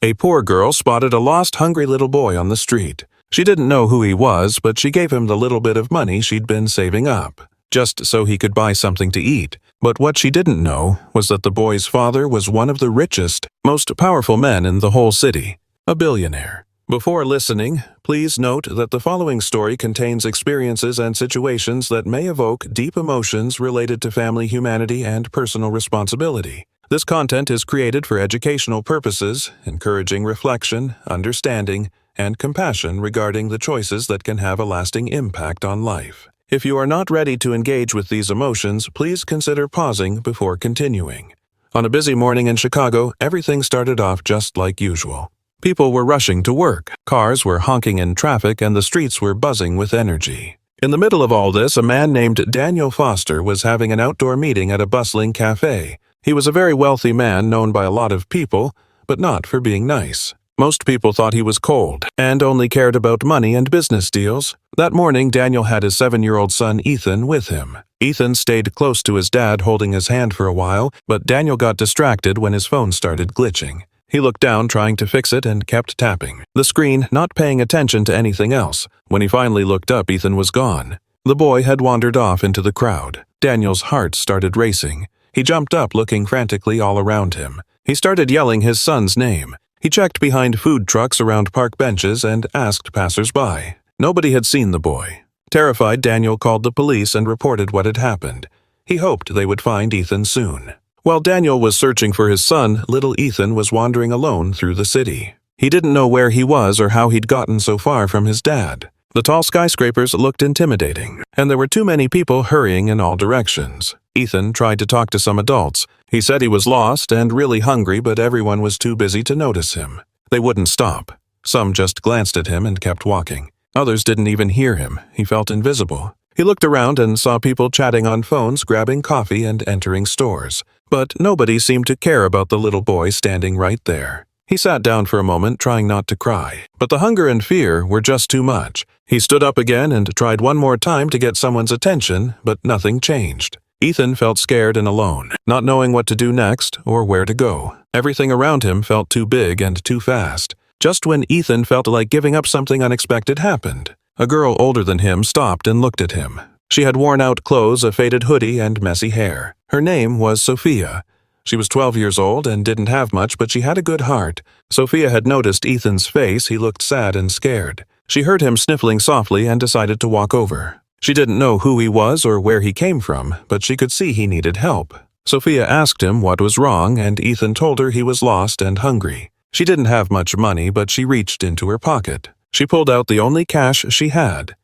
A poor girl spotted a lost, hungry little boy on the street. She didn't know who he was, but she gave him the little bit of money she'd been saving up, just so he could buy something to eat. But what she didn't know was that the boy's father was one of the richest, most powerful men in the whole city, a billionaire. Before listening, please note that the following story contains experiences and situations that may evoke deep emotions related to family humanity and personal responsibility. This content is created for educational purposes, encouraging reflection, understanding, and compassion regarding the choices that can have a lasting impact on life. If you are not ready to engage with these emotions, please consider pausing before continuing. On a busy morning in Chicago, everything started off just like usual. People were rushing to work, cars were honking in traffic, and the streets were buzzing with energy. In the middle of all this, a man named Daniel Foster was having an outdoor meeting at a bustling cafe. He was a very wealthy man known by a lot of people, but not for being nice. Most people thought he was cold and only cared about money and business deals. That morning, Daniel had his 7-year-old son Ethan with him. Ethan stayed close to his dad, holding his hand for a while, but Daniel got distracted when his phone started glitching. He looked down, trying to fix it, and kept tapping the screen, not paying attention to anything else. When he finally looked up, Ethan was gone. The boy had wandered off into the crowd. Daniel's heart started racing. He jumped up, looking frantically all around him. He started yelling his son's name. He checked behind food trucks around park benches and asked passers-by. Nobody had seen the boy. Terrified, Daniel called the police and reported what had happened. He hoped they would find Ethan soon. While Daniel was searching for his son, little Ethan was wandering alone through the city. He didn't know where he was or how he'd gotten so far from his dad. The tall skyscrapers looked intimidating, and there were too many people hurrying in all directions. Ethan tried to talk to some adults. He said he was lost and really hungry, but everyone was too busy to notice him. They wouldn't stop. Some just glanced at him and kept walking. Others didn't even hear him. He felt invisible. He looked around and saw people chatting on phones, grabbing coffee, and entering stores. But nobody seemed to care about the little boy standing right there. He sat down for a moment, trying not to cry. But the hunger and fear were just too much. He stood up again and tried one more time to get someone's attention, but nothing changed. Ethan felt scared and alone, not knowing what to do next or where to go. Everything around him felt too big and too fast. Just when Ethan felt like giving up, something unexpected happened. A girl older than him stopped and looked at him. She had worn-out clothes, a faded hoodie, and messy hair. Her name was Sophia. She was 12 years old and didn't have much, but she had a good heart. Sophia had noticed Ethan's face. He looked sad and scared. She heard him sniffling softly and decided to walk over. She didn't know who he was or where he came from, but she could see he needed help. Sophia asked him what was wrong, and Ethan told her he was lost and hungry. She didn't have much money, but she reached into her pocket. She pulled out the only cash she had.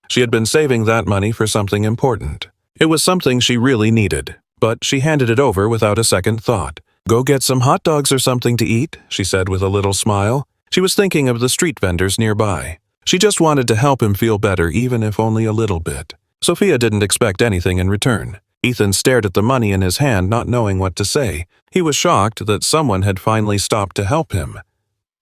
She had been saving that money for something important. It was something she really needed, but she handed it over without a second thought. "Go get some hot dogs or something to eat," she said with a little smile. She was thinking of the street vendors nearby. She just wanted to help him feel better, even if only a little bit. Sophia didn't expect anything in return. Ethan stared at the money in his hand, not knowing what to say. He was shocked that someone had finally stopped to help him.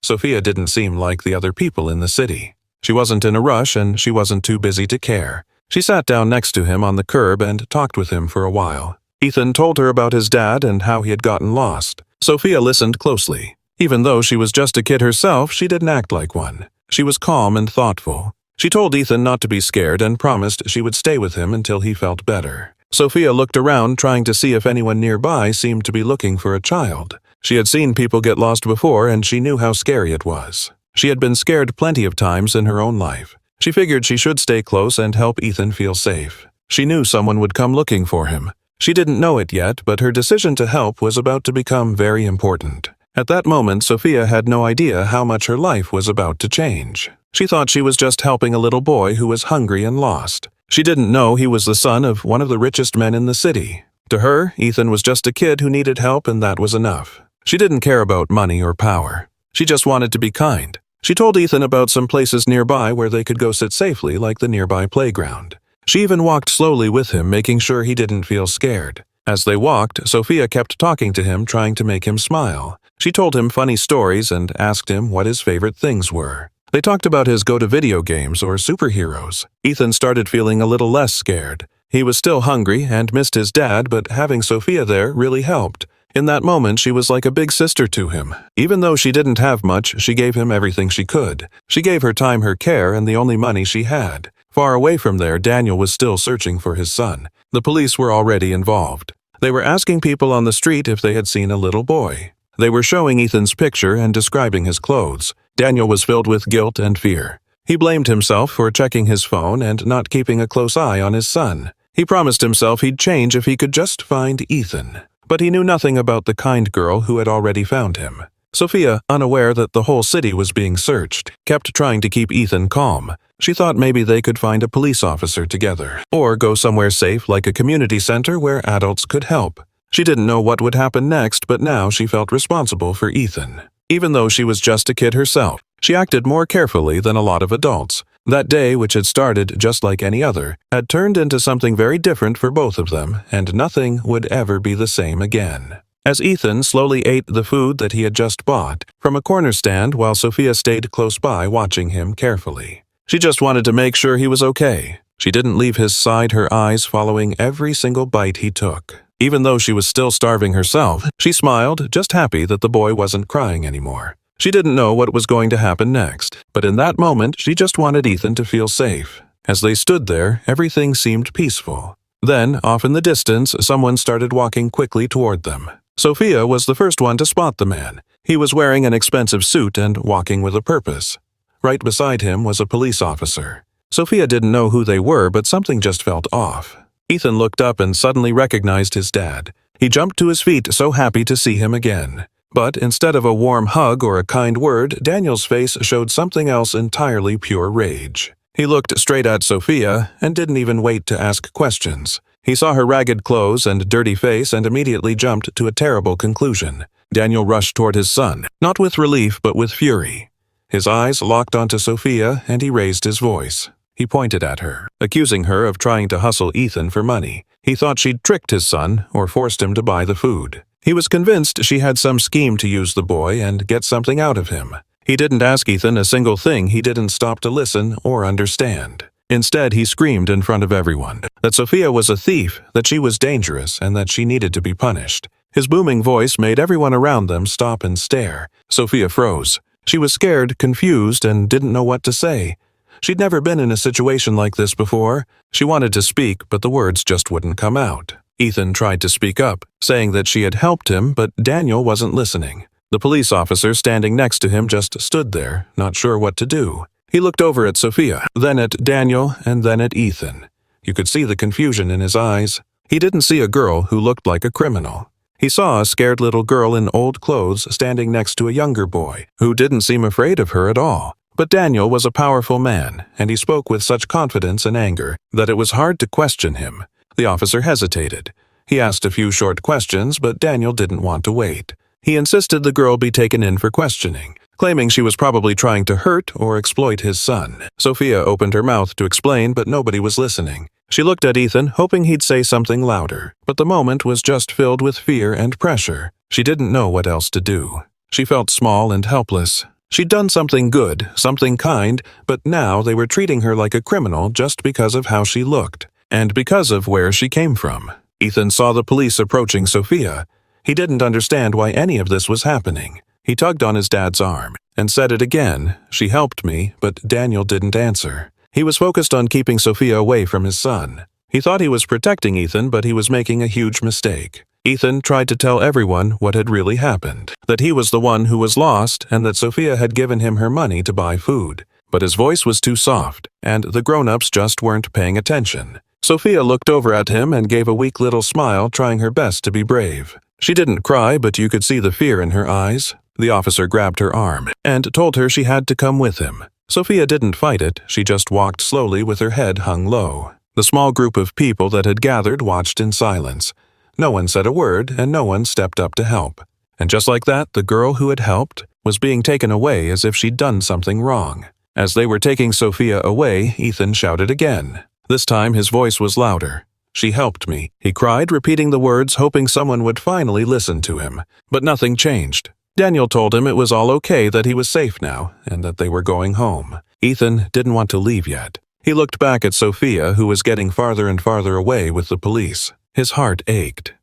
Sophia didn't seem like the other people in the city. She wasn't in a rush, and she wasn't too busy to care. She sat down next to him on the curb and talked with him for a while. Ethan told her about his dad and how he had gotten lost. Sophia listened closely. Even though she was just a kid herself, she didn't act like one. She was calm and thoughtful. She told Ethan not to be scared and promised she would stay with him until he felt better. Sophia looked around, trying to see if anyone nearby seemed to be looking for a child. She had seen people get lost before, and she knew how scary it was. She had been scared plenty of times in her own life. She figured she should stay close and help Ethan feel safe. She knew someone would come looking for him. She didn't know it yet, but her decision to help was about to become very important. At that moment, Sophia had no idea how much her life was about to change. She thought she was just helping a little boy who was hungry and lost. She didn't know he was the son of one of the richest men in the city. To her, Ethan was just a kid who needed help, and that was enough. She didn't care about money or power. She just wanted to be kind. She told Ethan about some places nearby where they could go sit safely, like the nearby playground. She even walked slowly with him, making sure he didn't feel scared. As they walked, Sophia kept talking to him, trying to make him smile. She told him funny stories and asked him what his favorite things were. They talked about his go-to-video games or superheroes. Ethan started feeling a little less scared. He was still hungry and missed his dad, but having Sophia there really helped. In that moment, she was like a big sister to him. Even though she didn't have much, she gave him everything she could. She gave her time, her care, and the only money she had. Far away from there, Daniel was still searching for his son. The police were already involved. They were asking people on the street if they had seen a little boy. They were showing Ethan's picture and describing his clothes. Daniel was filled with guilt and fear. He blamed himself for checking his phone and not keeping a close eye on his son. He promised himself he'd change if he could just find Ethan. But he knew nothing about the kind girl who had already found him. Sophia, unaware that the whole city was being searched, kept trying to keep Ethan calm. She thought maybe they could find a police officer together, or go somewhere safe like a community center where adults could help. She didn't know what would happen next, but now she felt responsible for Ethan. Even though she was just a kid herself, she acted more carefully than a lot of adults. That day, which had started just like any other, had turned into something very different for both of them, and nothing would ever be the same again. As Ethan slowly ate the food that he had just bought from a corner stand while Sophia stayed close by watching him carefully. She just wanted to make sure he was okay. She didn't leave his side, her eyes following every single bite he took. Even though she was still starving herself, she smiled, just happy that the boy wasn't crying anymore. She didn't know what was going to happen next, but in that moment, she just wanted Ethan to feel safe. As they stood there, everything seemed peaceful. Then, off in the distance, someone started walking quickly toward them. Sophia was the first one to spot the man. He was wearing an expensive suit and walking with a purpose. Right beside him was a police officer. Sophia didn't know who they were, but something just felt off. Ethan looked up and suddenly recognized his dad. He jumped to his feet, so happy to see him again. But instead of a warm hug or a kind word, Daniel's face showed something else entirely, pure rage. He looked straight at Sophia and didn't even wait to ask questions. He saw her ragged clothes and dirty face and immediately jumped to a terrible conclusion. Daniel rushed toward his son, not with relief but with fury. His eyes locked onto Sophia and he raised his voice. He pointed at her, accusing her of trying to hustle Ethan for money. He thought she'd tricked his son or forced him to buy the food. He was convinced she had some scheme to use the boy and get something out of him. He didn't ask Ethan a single thing. He didn't stop to listen or understand. Instead, he screamed in front of everyone that Sophia was a thief, that she was dangerous, and that she needed to be punished. His booming voice made everyone around them stop and stare. Sophia froze. She was scared, confused, and didn't know what to say. She'd never been in a situation like this before. She wanted to speak, but the words just wouldn't come out. Ethan tried to speak up, saying that she had helped him, but Daniel wasn't listening. The police officer standing next to him just stood there, not sure what to do. He looked over at Sophia, then at Daniel, and then at Ethan. You could see the confusion in his eyes. He didn't see a girl who looked like a criminal. He saw a scared little girl in old clothes standing next to a younger boy, who didn't seem afraid of her at all. But Daniel was a powerful man, and he spoke with such confidence and anger that it was hard to question him. The officer hesitated. He asked a few short questions, but Daniel didn't want to wait. He insisted the girl be taken in for questioning, claiming she was probably trying to hurt or exploit his son. Sophia opened her mouth to explain, but nobody was listening. She looked at Ethan, hoping he'd say something louder, but the moment was just filled with fear and pressure. She didn't know what else to do. She felt small and helpless. She'd done something good, something kind, but now they were treating her like a criminal just because of how she looked, and because of where she came from. Ethan saw the police approaching Sophia. He didn't understand why any of this was happening. He tugged on his dad's arm and said it again. She helped me, but Daniel didn't answer. He was focused on keeping Sophia away from his son. He thought he was protecting Ethan, but he was making a huge mistake. Ethan tried to tell everyone what had really happened, that he was the one who was lost and that Sophia had given him her money to buy food. But his voice was too soft, and the grown-ups just weren't paying attention. Sophia looked over at him and gave a weak little smile, trying her best to be brave. She didn't cry, but you could see the fear in her eyes. The officer grabbed her arm and told her she had to come with him. Sophia didn't fight it. She just walked slowly with her head hung low. The small group of people that had gathered watched in silence. No one said a word, and no one stepped up to help. And just like that, the girl who had helped was being taken away as if she'd done something wrong. As they were taking Sophia away, Ethan shouted again. This time his voice was louder. "She helped me," he cried, repeating the words, hoping someone would finally listen to him. But nothing changed. Daniel told him it was all okay, that he was safe now, and that they were going home. Ethan didn't want to leave yet. He looked back at Sophia, who was getting farther and farther away with the police. His heart ached.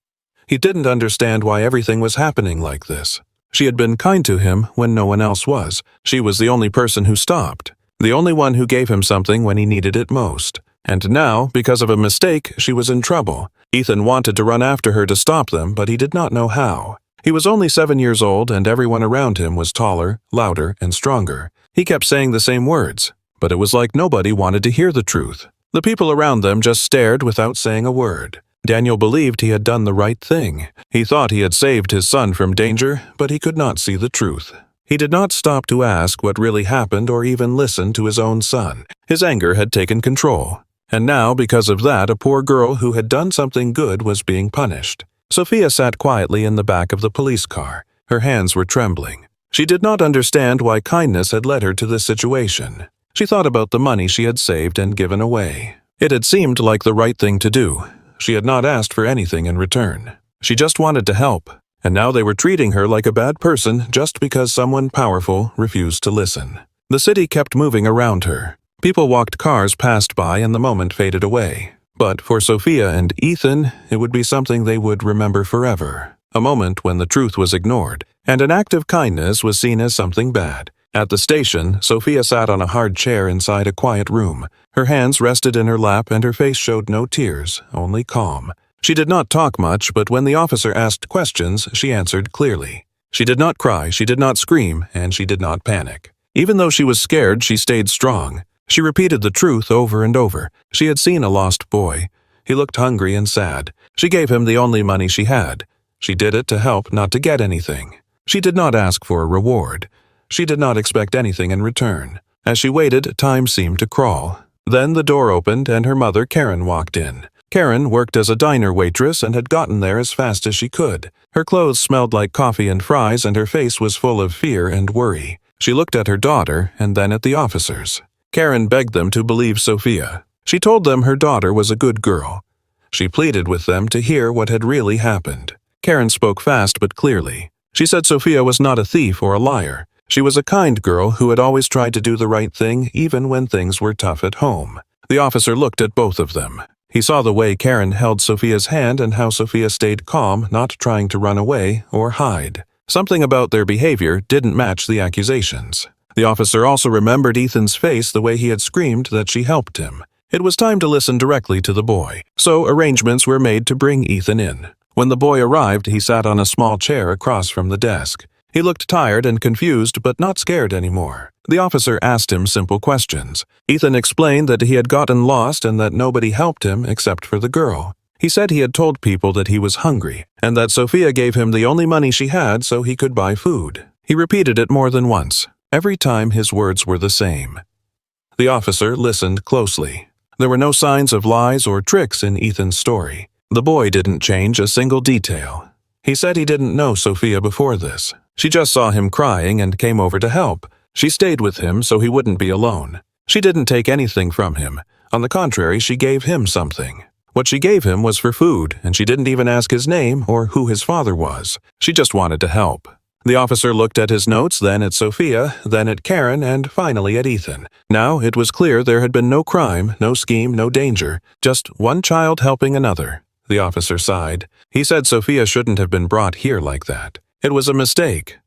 He didn't understand why everything was happening like this. She had been kind to him when no one else was. She was the only person who stopped, the only one who gave him something when he needed it most. And now, because of a mistake, she was in trouble. Ethan wanted to run after her to stop them, but he did not know how. He was only 7 years old, and everyone around him was taller, louder, and stronger. He kept saying the same words, but it was like nobody wanted to hear the truth. The people around them just stared without saying a word. Daniel believed he had done the right thing. He thought he had saved his son from danger, but he could not see the truth. He did not stop to ask what really happened or even listen to his own son. His anger had taken control. And now, because of that, a poor girl who had done something good was being punished. Sophia sat quietly in the back of the police car. Her hands were trembling. She did not understand why kindness had led her to this situation. She thought about the money she had saved and given away. It had seemed like the right thing to do. She had not asked for anything in return. She just wanted to help. And now they were treating her like a bad person just because someone powerful refused to listen. The city kept moving around her. People walked, cars passed by, and the moment faded away. But for Sophia and Ethan, it would be something they would remember forever. A moment when the truth was ignored, and an act of kindness was seen as something bad. At the station, Sophia sat on a hard chair inside a quiet room. Her hands rested in her lap and her face showed no tears, only calm. She did not talk much, but when the officer asked questions, she answered clearly. She did not cry, she did not scream, and she did not panic. Even though she was scared, she stayed strong. She repeated the truth over and over. She had seen a lost boy. He looked hungry and sad. She gave him the only money she had. She did it to help, not to get anything. She did not ask for a reward. She did not expect anything in return. As she waited, time seemed to crawl. Then the door opened and her mother, Karen, walked in. Karen worked as a diner waitress and had gotten there as fast as she could. Her clothes smelled like coffee and fries and her face was full of fear and worry. She looked at her daughter and then at the officers. Karen begged them to believe Sophia. She told them her daughter was a good girl. She pleaded with them to hear what had really happened. Karen spoke fast but clearly. She said Sophia was not a thief or a liar. She was a kind girl who had always tried to do the right thing even when things were tough at home. The officer looked at both of them. He saw the way Karen held Sophia's hand and how Sophia stayed calm, not trying to run away or hide. Something about their behavior didn't match the accusations. The officer also remembered Ethan's face, the way he had screamed that she helped him. It was time to listen directly to the boy, so arrangements were made to bring Ethan in. When the boy arrived, he sat on a small chair across from the desk. He looked tired and confused, but not scared anymore. The officer asked him simple questions. Ethan explained that he had gotten lost and that nobody helped him except for the girl. He said he had told people that he was hungry, and that Sophia gave him the only money she had so he could buy food. He repeated it more than once. Every time his words were the same. The officer listened closely. There were no signs of lies or tricks in Ethan's story. The boy didn't change a single detail. He said he didn't know Sophia before this. She just saw him crying and came over to help. She stayed with him so he wouldn't be alone. She didn't take anything from him. On the contrary, she gave him something. What she gave him was for food, and she didn't even ask his name or who his father was. She just wanted to help. The officer looked at his notes, then at Sophia, then at Karen, and finally at Ethan. Now it was clear there had been no crime, no scheme, no danger, just one child helping another. The officer sighed. He said Sophia shouldn't have been brought here like that. It was a mistake.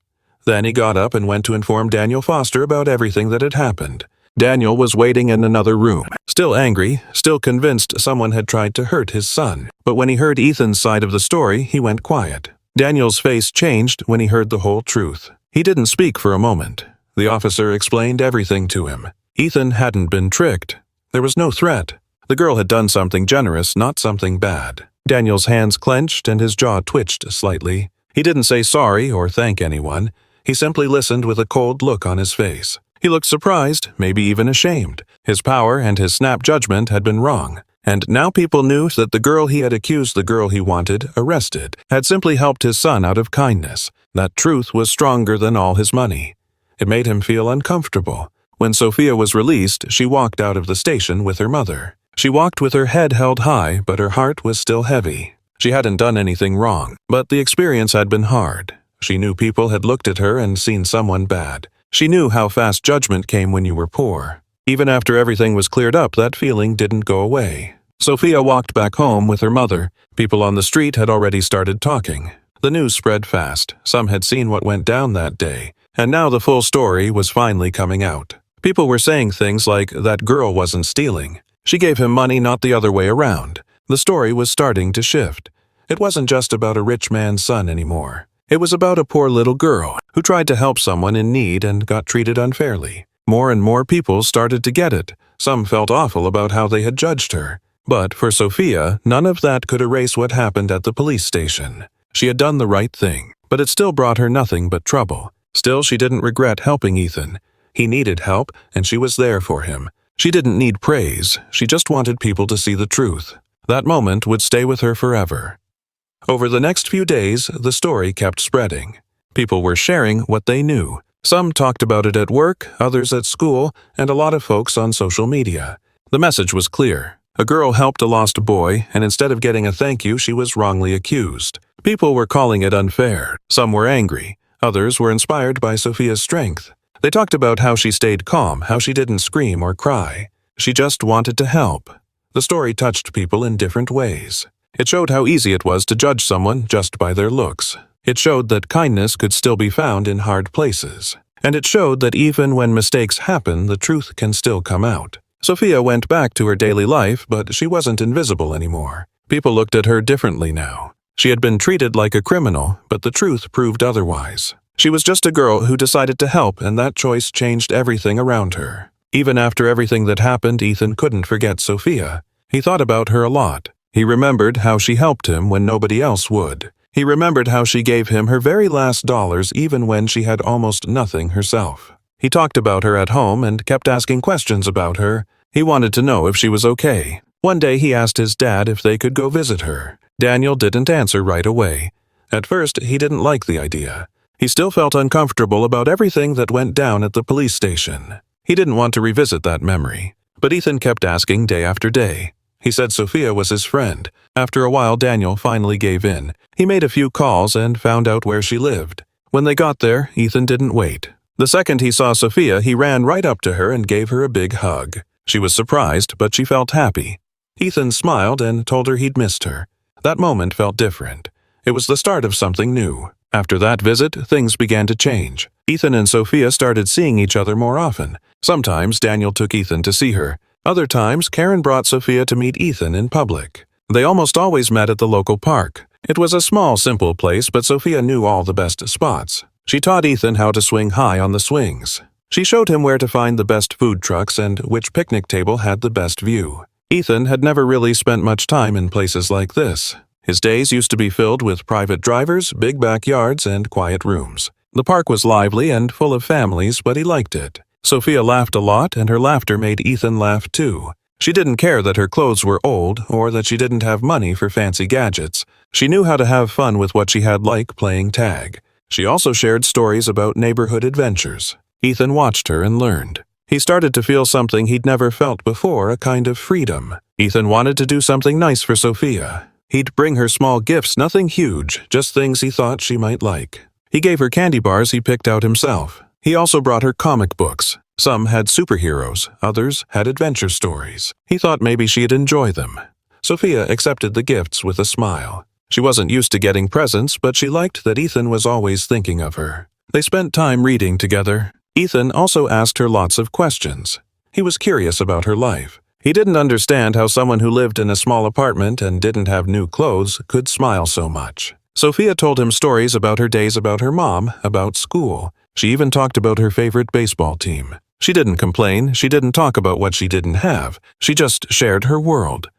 Then he got up and went to inform Daniel Foster about everything that had happened. Daniel was waiting in another room, still angry, still convinced someone had tried to hurt his son. But when he heard Ethan's side of the story, he went quiet. Daniel's face changed when he heard the whole truth. He didn't speak for a moment. The officer explained everything to him. Ethan hadn't been tricked. There was no threat. The girl had done something generous, not something bad. Daniel's hands clenched and his jaw twitched slightly. He didn't say sorry or thank anyone. He simply listened with a cold look on his face. He looked surprised, maybe even ashamed. His power and his snap judgment had been wrong. And now people knew that the girl he had accused the girl he wanted, arrested, had simply helped his son out of kindness. That truth was stronger than all his money. It made him feel uncomfortable. When Sophia was released, she walked out of the station with her mother. She walked with her head held high, but her heart was still heavy. She hadn't done anything wrong, but the experience had been hard. She knew people had looked at her and seen someone bad. She knew how fast judgment came when you were poor. Even after everything was cleared up, that feeling didn't go away. Sophia walked back home with her mother. People on the street had already started talking. The news spread fast. Some had seen what went down that day, and now the full story was finally coming out. People were saying things like, "That girl wasn't stealing. She gave him money, not the other way around." The story was starting to shift. It wasn't just about a rich man's son anymore. It was about a poor little girl who tried to help someone in need and got treated unfairly. More and more people started to get it. Some felt awful about how they had judged her. But for Sophia, none of that could erase what happened at the police station. She had done the right thing, but it still brought her nothing but trouble. Still, she didn't regret helping Ethan. He needed help, and she was there for him. She didn't need praise. She just wanted people to see the truth. That moment would stay with her forever. Over the next few days, the story kept spreading. People were sharing what they knew. Some talked about it at work, others at school, and a lot of folks on social media. The message was clear. A girl helped a lost boy, and instead of getting a thank you, she was wrongly accused. People were calling it unfair. Some were angry. Others were inspired by Sophia's strength. They talked about how she stayed calm, how she didn't scream or cry. She just wanted to help. The story touched people in different ways. It showed how easy it was to judge someone just by their looks. It showed that kindness could still be found in hard places. And it showed that even when mistakes happen, the truth can still come out. Sophia went back to her daily life, but she wasn't invisible anymore. People looked at her differently now. She had been treated like a criminal, but the truth proved otherwise. She was just a girl who decided to help, and that choice changed everything around her. Even after everything that happened, Ethan couldn't forget Sophia. He thought about her a lot. He remembered how she helped him when nobody else would. He remembered how she gave him her very last dollars even when she had almost nothing herself. He talked about her at home and kept asking questions about her. He wanted to know if she was okay. One day he asked his dad if they could go visit her. Daniel didn't answer right away. At first, he didn't like the idea. He still felt uncomfortable about everything that went down at the police station. He didn't want to revisit that memory. But Ethan kept asking day after day. He said Sophia was his friend. After a while, Daniel finally gave in. He made a few calls and found out where she lived. When they got there, Ethan didn't wait. The second he saw Sophia, he ran right up to her and gave her a big hug. She was surprised, but she felt happy. Ethan smiled and told her he'd missed her. That moment felt different. It was the start of something new. After that visit, things began to change. Ethan and Sophia started seeing each other more often. Sometimes Daniel took Ethan to see her. Other times, Karen brought Sophia to meet Ethan in public. They almost always met at the local park. It was a small, simple place, but Sophia knew all the best spots. She taught Ethan how to swing high on the swings. She showed him where to find the best food trucks and which picnic table had the best view. Ethan had never really spent much time in places like this. His days used to be filled with private drivers, big backyards, and quiet rooms. The park was lively and full of families, but he liked it. Sophia laughed a lot, and her laughter made Ethan laugh too. She didn't care that her clothes were old or that she didn't have money for fancy gadgets. She knew how to have fun with what she had, like playing tag. She also shared stories about neighborhood adventures. Ethan watched her and learned. He started to feel something he'd never felt before, a kind of freedom. Ethan wanted to do something nice for Sophia. He'd bring her small gifts, nothing huge, just things he thought she might like. He gave her candy bars he picked out himself. He also brought her comic books. Some had superheroes, others had adventure stories. He thought maybe she'd enjoy them. Sophia accepted the gifts with a smile. She wasn't used to getting presents, but she liked that Ethan was always thinking of her. They spent time reading together. Ethan also asked her lots of questions. He was curious about her life. He didn't understand how someone who lived in a small apartment and didn't have new clothes could smile so much. Sophia told him stories about her days, about her mom, about school. She even talked about her favorite baseball team. She didn't complain. She didn't talk about what she didn't have. She just shared her world.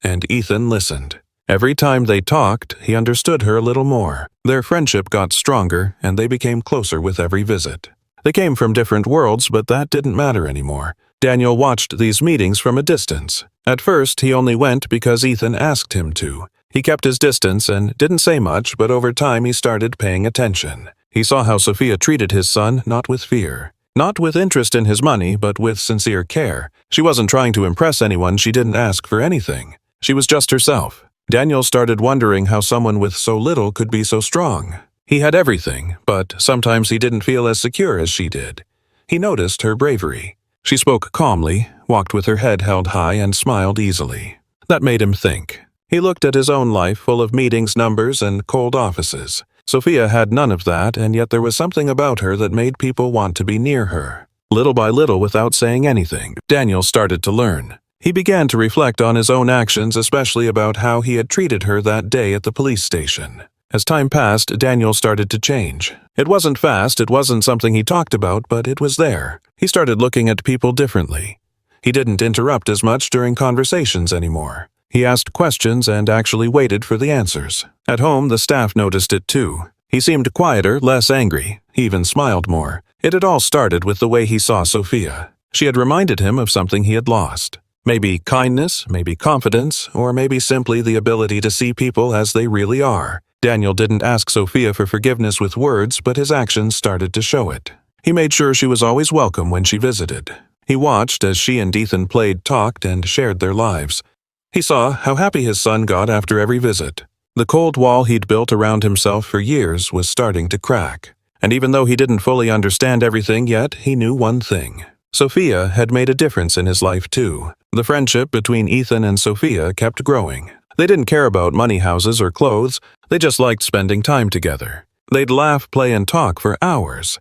And Ethan listened. Every time they talked, he understood her a little more. Their friendship got stronger, and they became closer with every visit. They came from different worlds, but that didn't matter anymore. Daniel watched these meetings from a distance. At first, he only went because Ethan asked him to. He kept his distance and didn't say much, but over time he started paying attention. He saw how Sophia treated his son, not with fear. Not with interest in his money, but with sincere care. She wasn't trying to impress anyone. She didn't ask for anything. She was just herself. Daniel started wondering how someone with so little could be so strong. He had everything, but sometimes he didn't feel as secure as she did. He noticed her bravery. She spoke calmly, walked with her head held high, and smiled easily. That made him think. He looked at his own life full of meetings, numbers, and cold offices. Sophia had none of that, and yet there was something about her that made people want to be near her. Little by little, without saying anything, Daniel started to learn. He began to reflect on his own actions, especially about how he had treated her that day at the police station. As time passed, Daniel started to change. It wasn't fast, it wasn't something he talked about, but it was there. He started looking at people differently. He didn't interrupt as much during conversations anymore. He asked questions and actually waited for the answers. At home, the staff noticed it too. He seemed quieter, less angry. He even smiled more. It had all started with the way he saw Sophia. She had reminded him of something he had lost. Maybe kindness, maybe confidence, or maybe simply the ability to see people as they really are. Daniel didn't ask Sophia for forgiveness with words, but his actions started to show it. He made sure she was always welcome when she visited. He watched as she and Ethan played, talked, and shared their lives. He saw how happy his son got after every visit. The cold wall he'd built around himself for years was starting to crack. And even though he didn't fully understand everything yet, he knew one thing. Sophia had made a difference in his life too. The friendship between Ethan and Sophia kept growing. They didn't care about money, houses, or clothes. They just liked spending time together. They'd laugh, play, and talk for hours.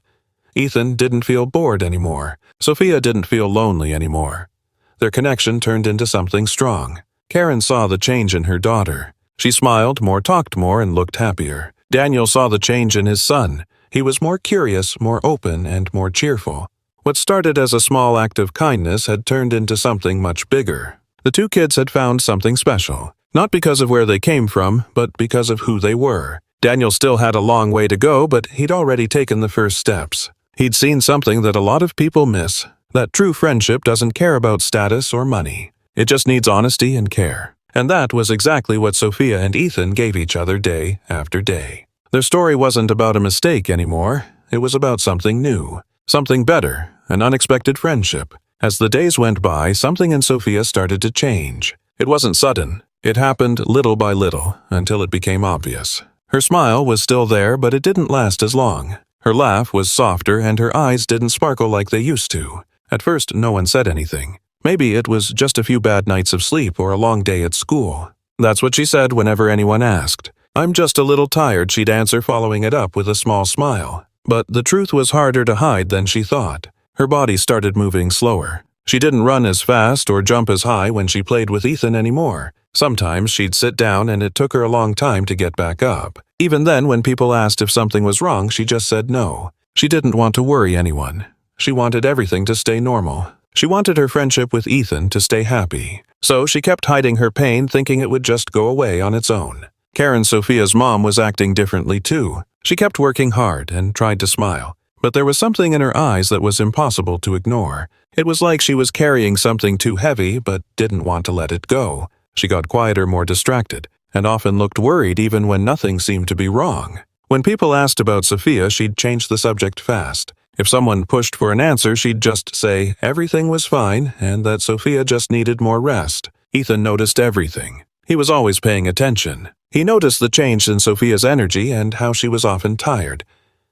Ethan didn't feel bored anymore. Sophia didn't feel lonely anymore. Their connection turned into something strong. Karen saw the change in her daughter. She smiled more, talked more, and looked happier. Daniel saw the change in his son. He was more curious, more open, and more cheerful. What started as a small act of kindness had turned into something much bigger. The two kids had found something special. Not because of where they came from, but because of who they were. Daniel still had a long way to go, but he'd already taken the first steps. He'd seen something that a lot of people miss, that true friendship doesn't care about status or money. It just needs honesty and care. And that was exactly what Sophia and Ethan gave each other day after day. Their story wasn't about a mistake anymore. It was about something new, something better, an unexpected friendship. As the days went by, something in Sophia started to change. It wasn't sudden. It happened little by little, until it became obvious. Her smile was still there, but it didn't last as long. Her laugh was softer, and her eyes didn't sparkle like they used to. At first, no one said anything. Maybe it was just a few bad nights of sleep or a long day at school. That's what she said whenever anyone asked. "I'm just a little tired," she'd answer, following it up with a small smile. But the truth was harder to hide than she thought. Her body started moving slower. She didn't run as fast or jump as high when she played with Ethan anymore. Sometimes she'd sit down and it took her a long time to get back up. Even then, when people asked if something was wrong, she just said no. She didn't want to worry anyone. She wanted everything to stay normal. She wanted her friendship with Ethan to stay happy. So she kept hiding her pain, thinking it would just go away on its own. Karen, Sophia's mom, was acting differently too. She kept working hard and tried to smile. But there was something in her eyes that was impossible to ignore. It was like she was carrying something too heavy but didn't want to let it go. She got quieter, more distracted, and often looked worried even when nothing seemed to be wrong. When people asked about Sophia, she'd change the subject fast. If someone pushed for an answer, she'd just say everything was fine and that Sophia just needed more rest. Ethan noticed everything. He was always paying attention. He noticed the change in Sophia's energy and how she was often tired.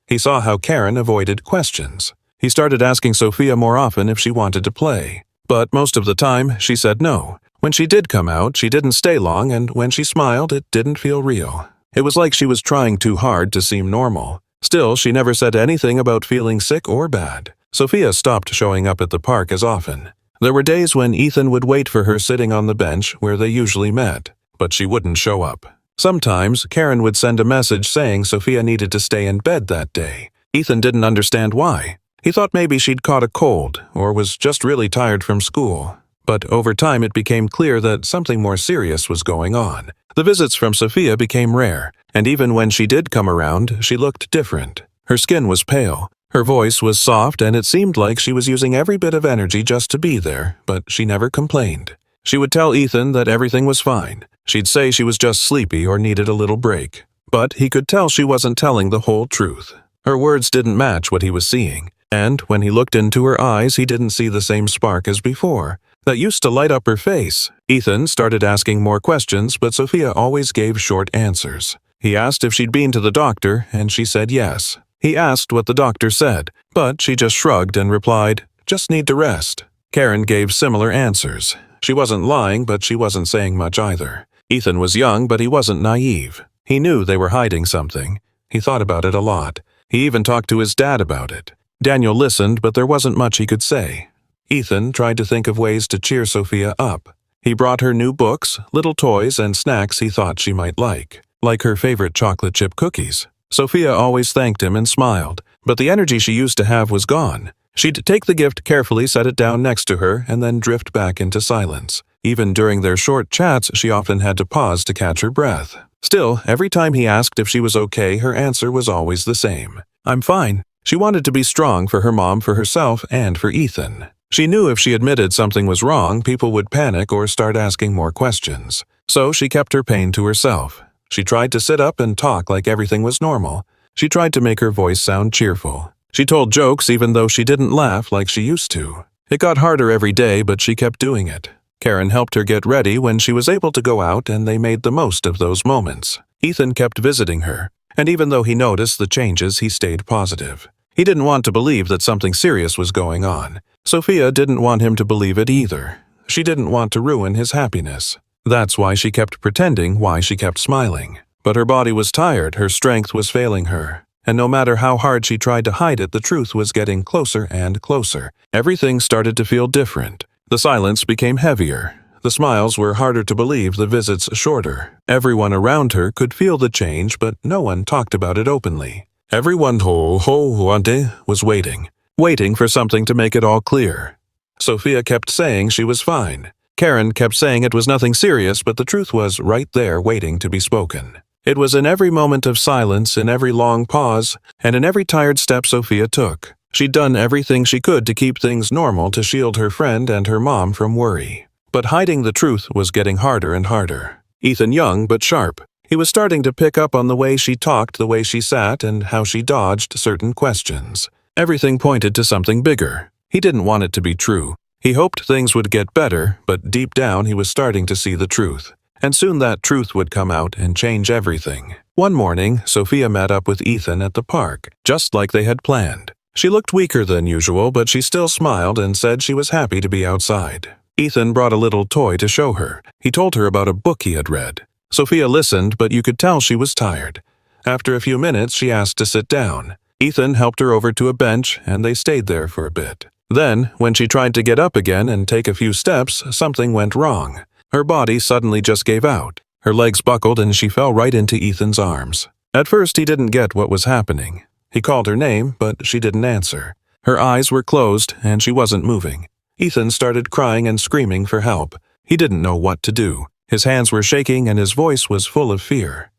He saw how Karen avoided questions. He started asking Sophia more often if she wanted to play. But most of the time, she said no. When she did come out, she didn't stay long, and when she smiled, it didn't feel real. It was like she was trying too hard to seem normal. Still, she never said anything about feeling sick or bad. Sophia stopped showing up at the park as often. There were days when Ethan would wait for her sitting on the bench where they usually met, but she wouldn't show up. Sometimes, Karen would send a message saying Sophia needed to stay in bed that day. Ethan didn't understand why. He thought maybe she'd caught a cold or was just really tired from school. But over time it became clear that something more serious was going on. The visits from Sophia became rare, and even when she did come around, she looked different. Her skin was pale, her voice was soft, and it seemed like she was using every bit of energy just to be there, but she never complained. She would tell Ethan that everything was fine. She'd say she was just sleepy or needed a little break. But he could tell she wasn't telling the whole truth. Her words didn't match what he was seeing, and when he looked into her eyes, he didn't see the same spark as before that used to light up her face. Ethan started asking more questions, but Sophia always gave short answers. He asked if she'd been to the doctor, and she said yes. He asked what the doctor said, but she just shrugged and replied, "Just need to rest." Karen gave similar answers. She wasn't lying, but she wasn't saying much either. Ethan was young, but he wasn't naive. He knew they were hiding something. He thought about it a lot. He even talked to his dad about it. Daniel listened, but there wasn't much he could say. Ethan tried to think of ways to cheer Sophia up. He brought her new books, little toys, and snacks he thought she might like her favorite chocolate chip cookies. Sophia always thanked him and smiled, but the energy she used to have was gone. She'd take the gift carefully, set it down next to her, and then drift back into silence. Even during their short chats, she often had to pause to catch her breath. Still, every time he asked if she was okay, her answer was always the same. "I'm fine." She wanted to be strong for her mom, for herself, and for Ethan. She knew if she admitted something was wrong, people would panic or start asking more questions. So she kept her pain to herself. She tried to sit up and talk like everything was normal. She tried to make her voice sound cheerful. She told jokes even though she didn't laugh like she used to. It got harder every day, but she kept doing it. Karen helped her get ready when she was able to go out, and they made the most of those moments. Ethan kept visiting her, and even though he noticed the changes, he stayed positive. He didn't want to believe that something serious was going on. Sophia didn't want him to believe it either. She didn't want to ruin his happiness. That's why she kept pretending, why she kept smiling. But her body was tired, her strength was failing her. And no matter how hard she tried to hide it, the truth was getting closer and closer. Everything started to feel different. The silence became heavier. The smiles were harder to believe, the visits shorter. Everyone around her could feel the change, but no one talked about it openly. Everyone was waiting for something to make it all clear. Sophia kept saying she was fine. Karen kept saying it was nothing serious, but the truth was right there waiting to be spoken. It was in every moment of silence, in every long pause, and in every tired step Sophia took. She'd done everything she could to keep things normal, to shield her friend and her mom from worry. But hiding the truth was getting harder and harder. Ethan, young but sharp, he was starting to pick up on the way she talked, the way she sat, and how she dodged certain questions. Everything pointed to something bigger. He didn't want it to be true. He hoped things would get better, but deep down he was starting to see the truth. And soon that truth would come out and change everything. One morning, Sophia met up with Ethan at the park, just like they had planned. She looked weaker than usual, but she still smiled and said she was happy to be outside. Ethan brought a little toy to show her. He told her about a book he had read. Sophia listened, but you could tell she was tired. After a few minutes, she asked to sit down. Ethan helped her over to a bench, and they stayed there for a bit. Then, when she tried to get up again and take a few steps, something went wrong. Her body suddenly just gave out. Her legs buckled and she fell right into Ethan's arms. At first he didn't get what was happening. He called her name, but she didn't answer. Her eyes were closed and she wasn't moving. Ethan started crying and screaming for help. He didn't know what to do. His hands were shaking and his voice was full of fear.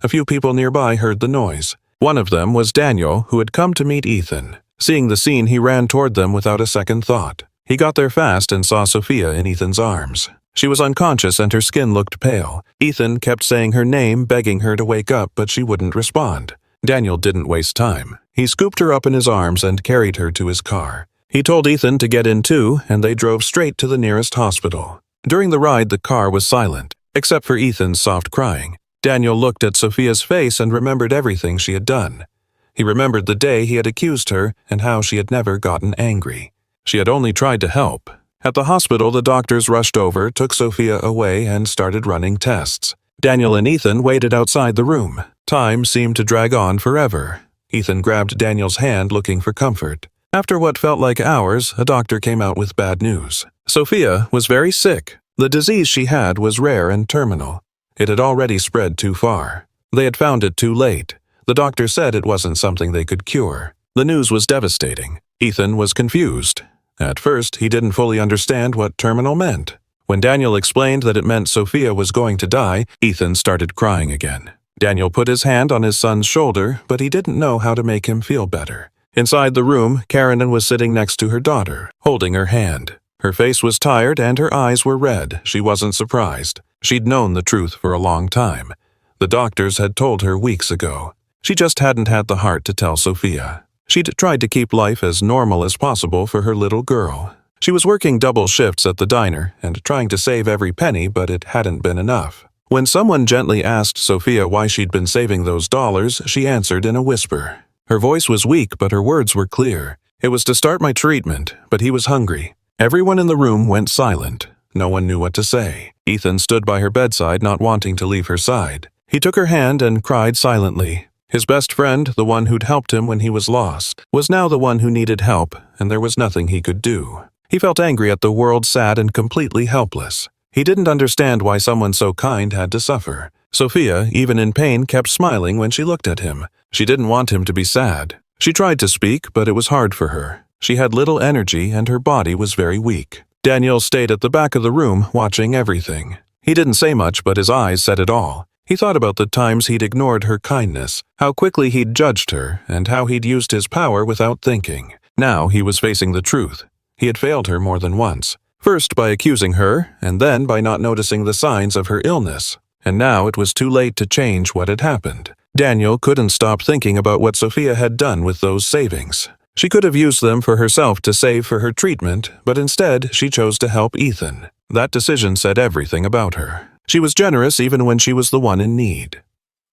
A few people nearby heard the noise. One of them was Daniel, who had come to meet Ethan. Seeing the scene, he ran toward them without a second thought. He got there fast and saw Sophia in Ethan's arms. She was unconscious and her skin looked pale. Ethan kept saying her name, begging her to wake up, but she wouldn't respond. Daniel didn't waste time. He scooped her up in his arms and carried her to his car. He told Ethan to get in too, and they drove straight to the nearest hospital. During the ride, the car was silent, except for Ethan's soft crying. Daniel looked at Sophia's face and remembered everything she had done. He remembered the day he had accused her and how she had never gotten angry. She had only tried to help. At the hospital, the doctors rushed over, took Sophia away, and started running tests. Daniel and Ethan waited outside the room. Time seemed to drag on forever. Ethan grabbed Daniel's hand, looking for comfort. After what felt like hours, a doctor came out with bad news. Sophia was very sick. The disease she had was rare and terminal. It had already spread too far. They had found it too late. The doctor said it wasn't something they could cure. The news was devastating. Ethan was confused. At first, he didn't fully understand what terminal meant. When Daniel explained that it meant Sophia was going to die, Ethan started crying again. Daniel put his hand on his son's shoulder, but he didn't know how to make him feel better. Inside the room, Karen was sitting next to her daughter, holding her hand. Her face was tired and her eyes were red. She wasn't surprised. She'd known the truth for a long time. The doctors had told her weeks ago. She just hadn't had the heart to tell Sophia. She'd tried to keep life as normal as possible for her little girl. She was working double shifts at the diner and trying to save every penny, but it hadn't been enough. When someone gently asked Sophia why she'd been saving those dollars, she answered in a whisper. Her voice was weak, but her words were clear. It was to start my treatment, but he was hungry. Everyone in the room went silent. No one knew what to say. Ethan stood by her bedside, not wanting to leave her side. He took her hand and cried silently. His best friend, the one who'd helped him when he was lost, was now the one who needed help, and there was nothing he could do. He felt angry at the world, sad and completely helpless. He didn't understand why someone so kind had to suffer. Sophia, even in pain, kept smiling when she looked at him. She didn't want him to be sad. She tried to speak, but it was hard for her. She had little energy and her body was very weak. Daniel stayed at the back of the room, watching everything. He didn't say much, but his eyes said it all. He thought about the times he'd ignored her kindness, how quickly he'd judged her, and how he'd used his power without thinking. Now he was facing the truth. He had failed her more than once. First by accusing her, and then by not noticing the signs of her illness. And now it was too late to change what had happened. Daniel couldn't stop thinking about what Sophia had done with those savings. She could have used them for herself to save for her treatment, but instead she chose to help Ethan. That decision said everything about her. She was generous even when she was the one in need.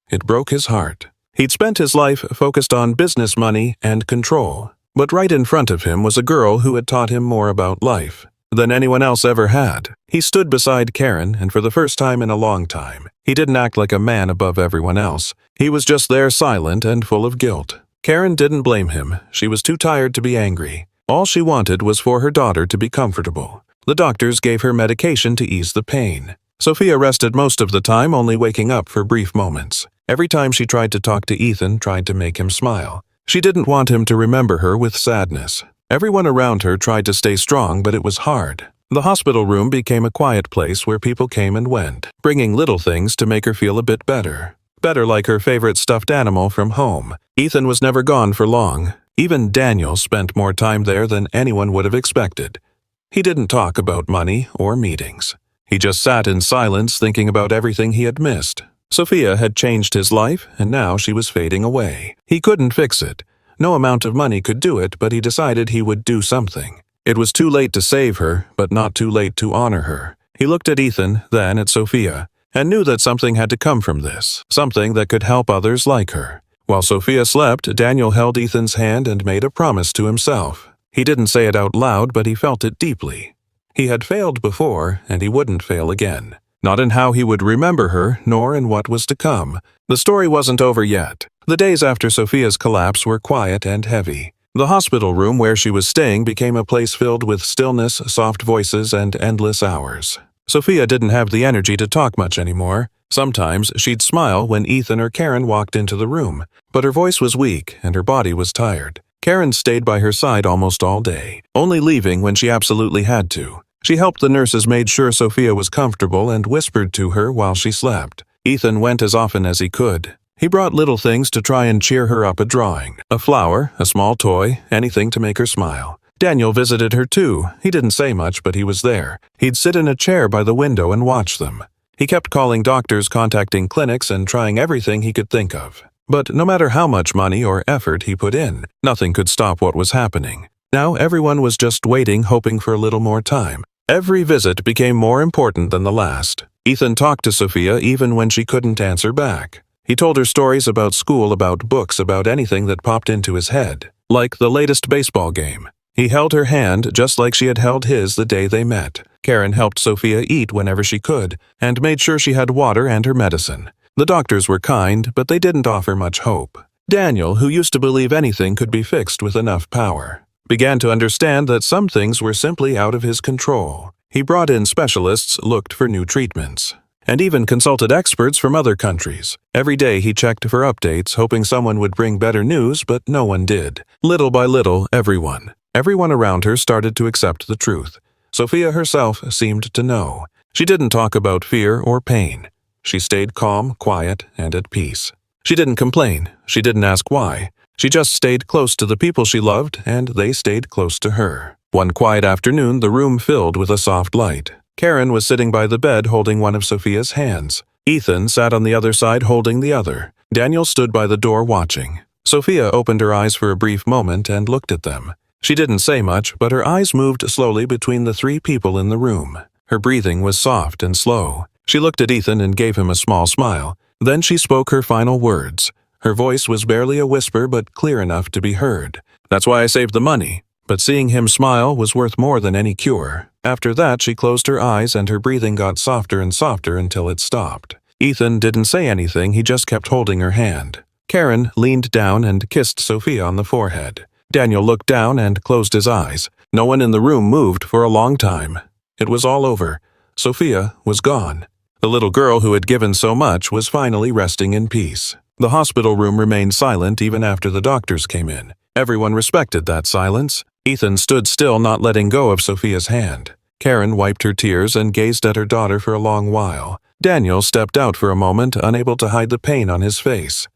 It broke his heart. He'd spent his life focused on business, money, and control. But right in front of him was a girl who had taught him more about life than anyone else ever had. He stood beside Karen, and for the first time in a long time, he didn't act like a man above everyone else. He was just there, silent and full of guilt. Karen didn't blame him. She was too tired to be angry. All she wanted was for her daughter to be comfortable. The doctors gave her medication to ease the pain. Sophia rested most of the time, only waking up for brief moments. Every time she tried to talk to Ethan, tried to make him smile. She didn't want him to remember her with sadness. Everyone around her tried to stay strong, but it was hard. The hospital room became a quiet place where people came and went, bringing little things to make her feel a bit better. Better, like her favorite stuffed animal from home. Ethan was never gone for long. Even Daniel spent more time there than anyone would have expected. He didn't talk about money or meetings. He just sat in silence, thinking about everything he had missed. Sophia had changed his life, and now she was fading away. He couldn't fix it. No amount of money could do it, but he decided he would do something. It was too late to save her, but not too late to honor her. He looked at Ethan, then at Sophia, and knew that something had to come from this, something that could help others like her. While Sophia slept, Daniel held Ethan's hand and made a promise to himself. He didn't say it out loud, but he felt it deeply. He had failed before, and he wouldn't fail again. Not in how he would remember her, nor in what was to come. The story wasn't over yet. The days after Sophia's collapse were quiet and heavy. The hospital room where she was staying became a place filled with stillness, soft voices, and endless hours. Sophia didn't have the energy to talk much anymore. Sometimes she'd smile when Ethan or Karen walked into the room, but her voice was weak and her body was tired. Karen stayed by her side almost all day, only leaving when she absolutely had to. She helped the nurses, made sure Sophia was comfortable, and whispered to her while she slept. Ethan went as often as he could. He brought little things to try and cheer her up: a drawing, a flower, a small toy, anything to make her smile. Daniel visited her too. He didn't say much, but he was there. He'd sit in a chair by the window and watch them. He kept calling doctors, contacting clinics, and trying everything he could think of. But no matter how much money or effort he put in, nothing could stop what was happening. Now everyone was just waiting, hoping for a little more time. Every visit became more important than the last. Ethan talked to Sophia even when she couldn't answer back. He told her stories about school, about books, about anything that popped into his head, like the latest baseball game. He held her hand just like she had held his the day they met. Karen helped Sophia eat whenever she could, and made sure she had water and her medicine. The doctors were kind, but they didn't offer much hope. Daniel, who used to believe anything could be fixed with enough power, began to understand that some things were simply out of his control. He brought in specialists, looked for new treatments, and even consulted experts from other countries. Every day he checked for updates, hoping someone would bring better news, but no one did. Little by little, everyone around her started to accept the truth. Sophia herself seemed to know. She didn't talk about fear or pain. She stayed calm, quiet, and at peace. She didn't complain. She didn't ask why. She just stayed close to the people she loved, and they stayed close to her. One quiet afternoon, the room filled with a soft light. Karen was sitting by the bed holding one of Sophia's hands. Ethan sat on the other side holding the other. Daniel stood by the door watching. Sophia opened her eyes for a brief moment and looked at them. She didn't say much, but her eyes moved slowly between the three people in the room. Her breathing was soft and slow. She looked at Ethan and gave him a small smile. Then she spoke her final words. Her voice was barely a whisper, but clear enough to be heard. "That's why I saved the money. but seeing him smile was worth more than any cure. After that, she closed her eyes and her breathing got softer and softer until it stopped. Ethan didn't say anything, he just kept holding her hand. Karen leaned down and kissed Sophia on the forehead. Daniel looked down and closed his eyes. No one in the room moved for a long time. It was all over. Sophia was gone. The little girl who had given so much was finally resting in peace. The hospital room remained silent even after the doctors came in. Everyone respected that silence. Ethan stood still, not letting go of Sophia's hand. Karen wiped her tears and gazed at her daughter for a long while. Daniel stepped out for a moment, unable to hide the pain on his face.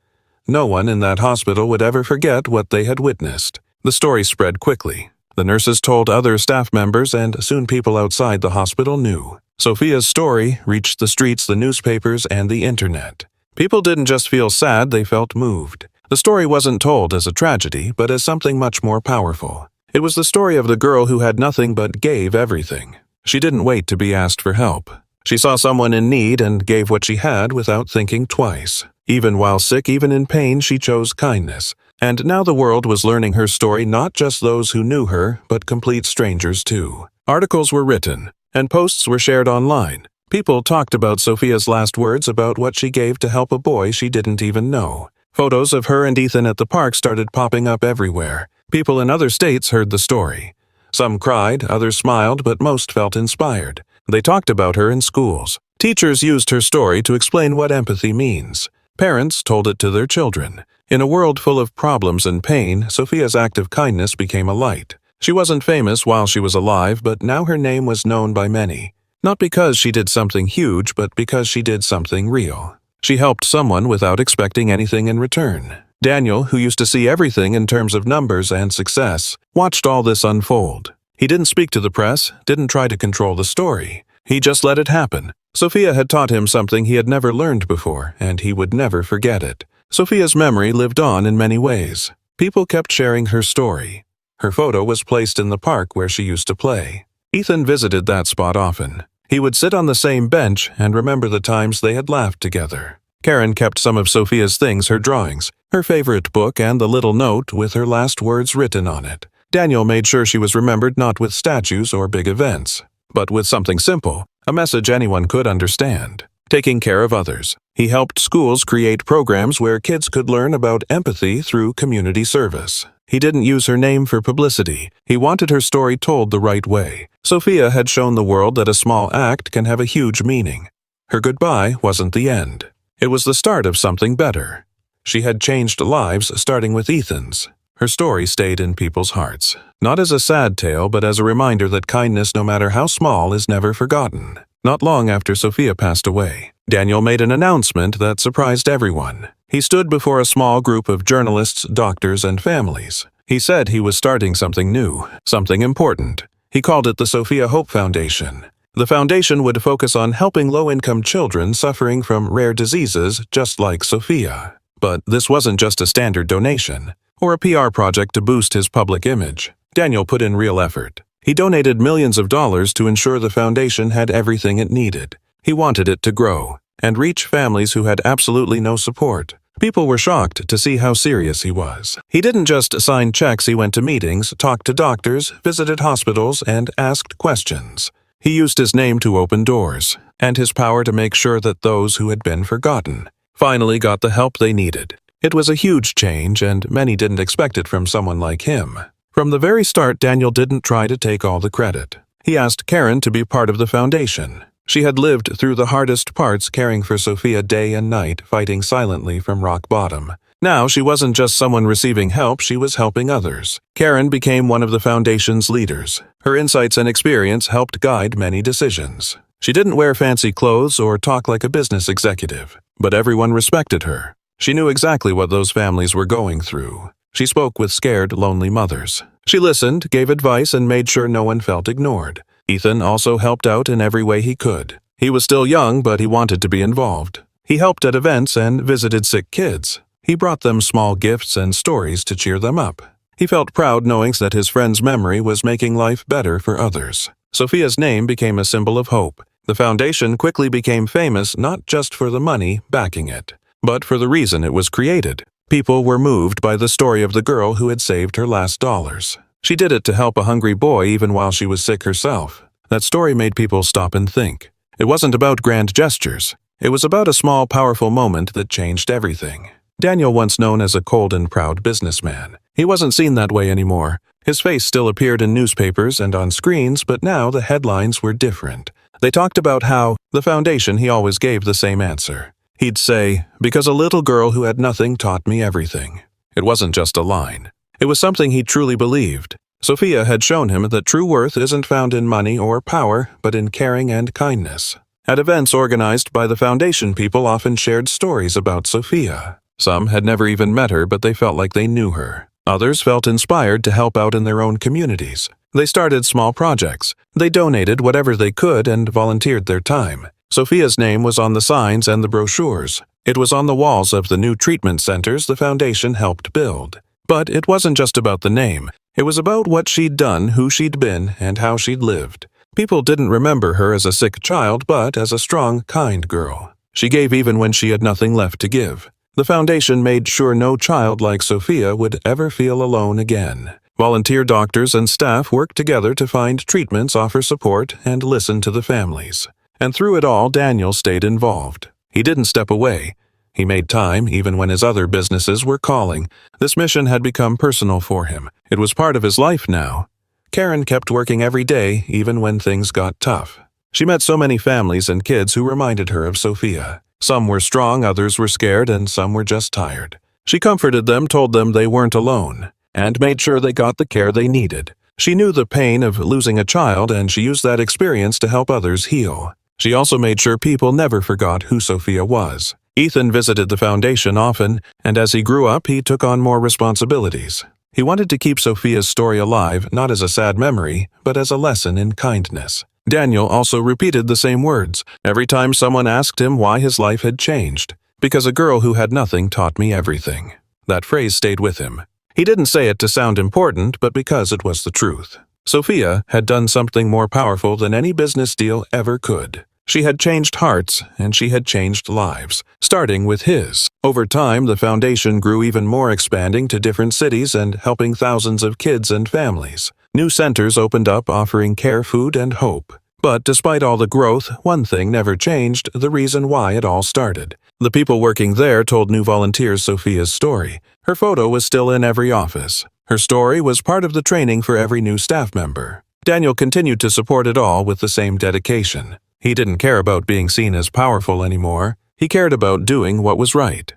No one in that hospital would ever forget what they had witnessed. The story spread quickly. The nurses told other staff members, and soon people outside the hospital knew. Sophia's story reached the streets, the newspapers, and the internet. People didn't just feel sad, they felt moved. The story wasn't told as a tragedy, but as something much more powerful. It was the story of the girl who had nothing but gave everything. She didn't wait to be asked for help. She saw someone in need and gave what she had without thinking twice. Even while sick, even in pain, she chose kindness. And now the world was learning her story, not just those who knew her, but complete strangers too. Articles were written, and posts were shared online. People talked about Sophia's last words, about what she gave to help a boy she didn't even know. Photos of her and Ethan at the park started popping up everywhere. People in other states heard the story. Some cried, others smiled, but most felt inspired. They talked about her in schools. Teachers used her story to explain what empathy means. Parents told it to their children. In a world full of problems and pain, Sophia's act of kindness became a light. She wasn't famous while she was alive, but now her name was known by many. Not because she did something huge, but because she did something real. She helped someone without expecting anything in return. Daniel, who used to see everything in terms of numbers and success, watched all this unfold. He didn't speak to the press, didn't try to control the story. He just let it happen. Sophia had taught him something he had never learned before, and he would never forget it. Sophia's memory lived on in many ways. People kept sharing her story. Her photo was placed in the park where she used to play. Ethan visited that spot often. He would sit on the same bench and remember the times they had laughed together. Karen kept some of Sophia's things, her drawings, her favorite book, and the little note with her last words written on it. Daniel made sure she was remembered not with statues or big events, but with something simple, a message anyone could understand. Taking care of others. He helped schools create programs where kids could learn about empathy through community service. He didn't use her name for publicity. He wanted her story told the right way. Sophia had shown the world that a small act can have a huge meaning. Her goodbye wasn't the end. It was the start of something better. She had changed lives, starting with Ethan's. Her story stayed in people's hearts, not as a sad tale, but as a reminder that kindness, no matter how small, is never forgotten. Not long after Sophia passed away, Daniel made an announcement that surprised everyone. He stood before a small group of journalists, doctors, and families. He said he was starting something new, something important. He called it the Sophia Hope Foundation. The foundation would focus on helping low-income children suffering from rare diseases just like Sophia. But this wasn't just a standard donation or a PR project to boost his public image. Daniel put in real effort. He donated millions of dollars to ensure the foundation had everything it needed. He wanted it to grow and reach families who had absolutely no support. People were shocked to see how serious he was. He didn't just sign checks, he went to meetings, talked to doctors, visited hospitals, and asked questions. He used his name to open doors, and his power to make sure that those who had been forgotten finally got the help they needed. It was a huge change, and many didn't expect it from someone like him. From the very start, Daniel didn't try to take all the credit. He asked Karen to be part of the foundation. She had lived through the hardest parts, caring for Sophia day and night, fighting silently from rock bottom. Now she wasn't just someone receiving help, she was helping others. Karen became one of the foundation's leaders. Her insights and experience helped guide many decisions. She didn't wear fancy clothes or talk like a business executive, but everyone respected her. She knew exactly what those families were going through. She spoke with scared, lonely mothers. She listened, gave advice, and made sure no one felt ignored. Ethan also helped out in every way he could. He was still young, but he wanted to be involved. He helped at events and visited sick kids. He brought them small gifts and stories to cheer them up. He felt proud knowing that his friend's memory was making life better for others. Sophia's name became a symbol of hope. The foundation quickly became famous not just for the money backing it, but for the reason it was created. People were moved by the story of the girl who had saved her last dollars. She did it to help a hungry boy even while she was sick herself. That story made people stop and think. It wasn't about grand gestures. It was about a small, powerful moment that changed everything. Daniel, once known as a cold and proud businessman. He wasn't seen that way anymore. His face still appeared in newspapers and on screens, but now the headlines were different. They talked about how, the foundation, he always gave the same answer. He'd say, "Because a little girl who had nothing taught me everything." It wasn't just a line. It was something he truly believed. Sophia had shown him that true worth isn't found in money or power, but in caring and kindness. At events organized by the foundation, people often shared stories about Sophia. Some had never even met her, but they felt like they knew her. Others felt inspired to help out in their own communities. They started small projects. They donated whatever they could and volunteered their time. Sophia's name was on the signs and the brochures. It was on the walls of the new treatment centers the foundation helped build. But it wasn't just about the name. It was about what she'd done, who she'd been, and how she'd lived. People didn't remember her as a sick child, but as a strong, kind girl. She gave even when she had nothing left to give. The foundation made sure no child like Sophia would ever feel alone again. Volunteer doctors and staff worked together to find treatments, offer support, and listen to the families. And through it all, Daniel stayed involved. He didn't step away. He made time, even when his other businesses were calling. This mission had become personal for him. It was part of his life now. Karen kept working every day, even when things got tough. She met so many families and kids who reminded her of Sophia. Some were strong, others were scared, and some were just tired. She comforted them, told them they weren't alone, and made sure they got the care they needed. She knew the pain of losing a child, and she used that experience to help others heal. She also made sure people never forgot who Sophia was. Ethan visited the foundation often, and as he grew up, he took on more responsibilities. He wanted to keep Sophia's story alive, not as a sad memory, but as a lesson in kindness. Daniel also repeated the same words every time someone asked him why his life had changed. "Because a girl who had nothing taught me everything." That phrase stayed with him. He didn't say it to sound important, but because it was the truth. Sophia had done something more powerful than any business deal ever could. She had changed hearts, and she had changed lives, starting with his. Over time, the foundation grew even more, expanding to different cities and helping thousands of kids and families. New centers opened up, offering care, food, and hope. But despite all the growth, one thing never changed: the reason why it all started. The people working there told new volunteers Sophia's story. Her photo was still in every office. Her story was part of the training for every new staff member. Daniel continued to support it all with the same dedication. He didn't care about being seen as powerful anymore. He cared about doing what was right.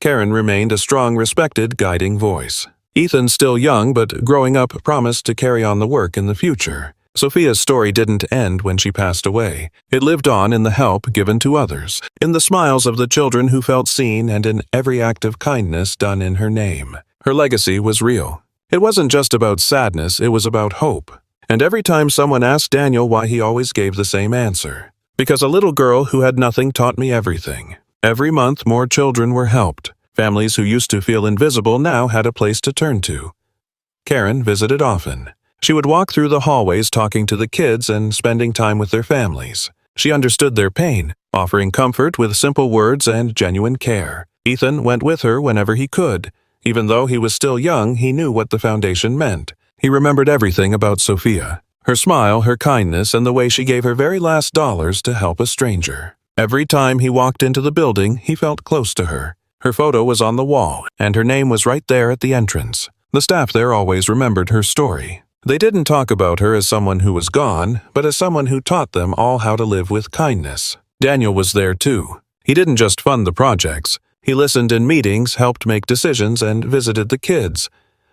Karen remained a strong, respected, guiding voice. Ethan, still young but growing up, promised to carry on the work in the future. Sophia's story didn't end when she passed away. It lived on in the help given to others, in the smiles of the children who felt seen, and in every act of kindness done in her name. Her legacy was real. It wasn't just about sadness, it was about hope. And every time someone asked Daniel why, he always gave the same answer: "Because a little girl who had nothing taught me everything." Every month, more children were helped. Families who used to feel invisible now had a place to turn to. Karen visited often. She would walk through the hallways talking to the kids and spending time with their families. She understood their pain, offering comfort with simple words and genuine care. Ethan went with her whenever he could. Even though he was still young, he knew what the foundation meant. He remembered everything about Sophia: her smile, her kindness, and the way she gave her very last dollars to help a stranger. Every time he walked into the building, he felt close to her. Her photo was on the wall, and her name was right there at the entrance. The staff there always remembered her story. They didn't talk about her as someone who was gone, but as someone who taught them all how to live with kindness. Daniel was there too. He didn't just fund the projects. He listened in meetings, helped make decisions, and visited the kids.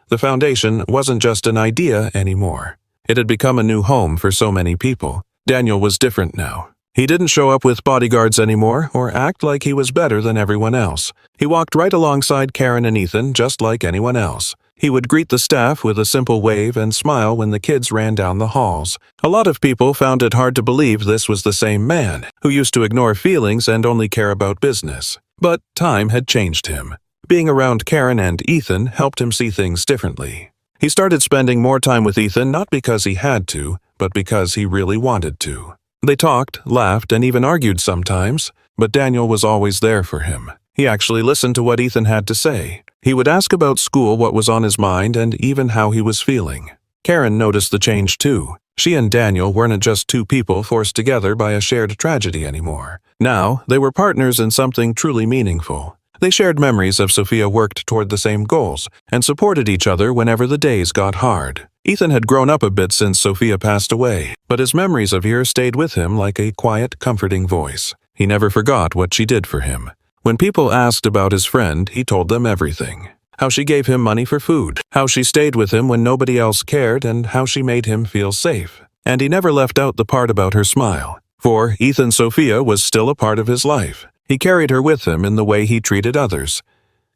The foundation wasn't just an idea anymore. It had become a new home for so many people. Daniel was different now. He didn't show up with bodyguards anymore or act like he was better than everyone else. He walked right alongside Karen and Ethan, just like anyone else. He would greet the staff with a simple wave and smile when the kids ran down the halls. A lot of people found it hard to believe this was the same man who used to ignore feelings and only care about business. But time had changed him. Being around Karen and Ethan helped him see things differently. He started spending more time with Ethan, not because he had to, but because he really wanted to. They talked, laughed, and even argued sometimes, but Daniel was always there for him. He actually listened to what Ethan had to say. He would ask about school, what was on his mind, and even how he was feeling. Karen noticed the change too. She and Daniel weren't just two people forced together by a shared tragedy anymore. Now, they were partners in something truly meaningful. They shared memories of Sophia, worked toward the same goals, and supported each other whenever the days got hard. Ethan had grown up a bit since Sophia passed away, but his memories of her stayed with him like a quiet, comforting voice. He never forgot what she did for him. When people asked about his friend, he told them everything. How she gave him money for food, how she stayed with him when nobody else cared, and how she made him feel safe. And he never left out the part about her smile. For Ethan, Sophia was still a part of his life. He carried her with him in the way he treated others.